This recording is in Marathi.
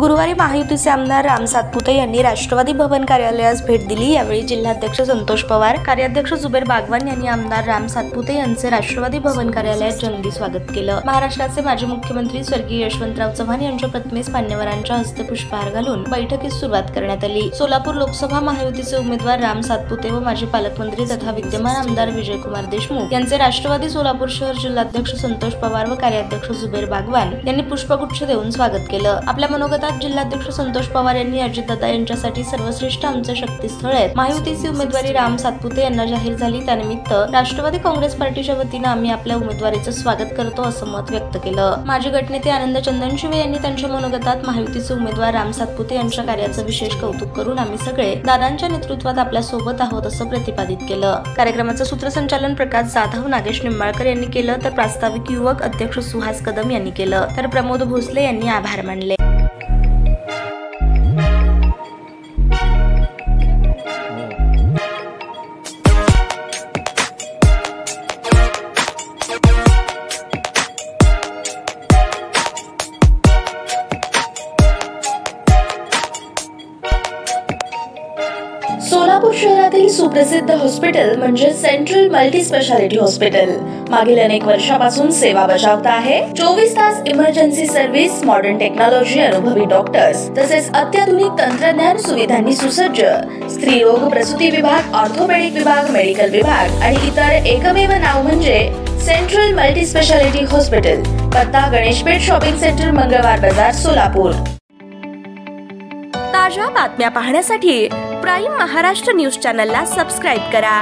गुरुवारी महायुतीचे आमदार राम सातपुते यांनी राष्ट्रवादी भवन कार्यालयास भेट दिली। यावेळी जिल्हाध्यक्ष संतोष पवार, कार्याध्यक्ष जुबेर बागवान यांनी आमदार राम सातपुते यांचे राष्ट्रवादी भवन कार्यालयात जंगी स्वागत केलं। महाराष्ट्राचे माजी मुख्यमंत्री स्वर्गीय यशवंतराव चव्हाण यांच्या प्रतिमेस मान्यवरांच्या हस्ते पुष्पहार घालून बैठकीस सुरुवात करण्यात आली। सोलापूर लोकसभा महायुतीचे उमेदवार राम सातपुते व माजी पालकमंत्री तथा विद्यमान आमदार विजयकुमार देशमुख यांचे राष्ट्रवादी सोलापूर शहर जिल्हाध्यक्ष संतोष पवार व कार्याध्यक्ष जुबेर बागवान यांनी पुष्पगुच्छ देऊन स्वागत केलं। आपल्या मनोगतात जिल्हाध्यक्ष संतोष पवार यांनी अजितदादा यांच्यासाठी सर्वश्रेष्ठ आमचे शक्तीस्थळ आहेत। महायुतीची उमेदवारी राम सातपुते यांना जाहीर झाली, त्यानिमित्त राष्ट्रवादी काँग्रेस पार्टीच्या वतीने आम्ही आपल्या उमेदवारीचे स्वागत करतो असं मत व्यक्त केलं। माजी गटनेते आनंद चंदनशिवे यांनी त्यांच्या मनोगतात महायुतीचे उमेदवार राम सातपुते यांच्या कार्याचं विशेष कौतुक करून आम्ही सगळे दादांच्या नेतृत्वात आपल्या सोबत आहोत असं प्रतिपादित केलं। कार्यक्रमाचं सूत्रसंचालन प्रकाश जाधव, नागेश निंबाळकर यांनी केलं, तर प्रास्ताविक युवक अध्यक्ष सुहास कदम यांनी केलं, तर प्रमोद भोसले यांनी आभार मानले। सोलापूर शहरातील सुप्रसिद्ध हॉस्पिटल म्हणजे सेंट्रल मल्टी स्पेशालिटी हॉस्पिटल मागील अनेक वर्षापासून सेवा बजावत आहे। 24 तास इमर्जन्सी सर्व्हिस, मॉडर्न टेक्नॉलॉजी, अनुभवी डॉक्टर्स तसेच अत्याधुनिक तंत्रज्ञान सुविधांनी सुसज्ज स्त्रीरोग प्रसूती विभाग, ऑर्थोपेडिक विभाग, मेडिकल विभाग आणि इतर एकमेव नाव म्हणजे सेंट्रल मल्टी स्पेशालिटी हॉस्पिटल। पत्ता गणेशपेठ शॉपिंग सेंटर, मंगळवार बाजार, सोलापूर। ताज्या बातम्या पाहण्यासाठी प्राईम महाराष्ट्र न्यूज चॅनलला सबस्क्राईब करा।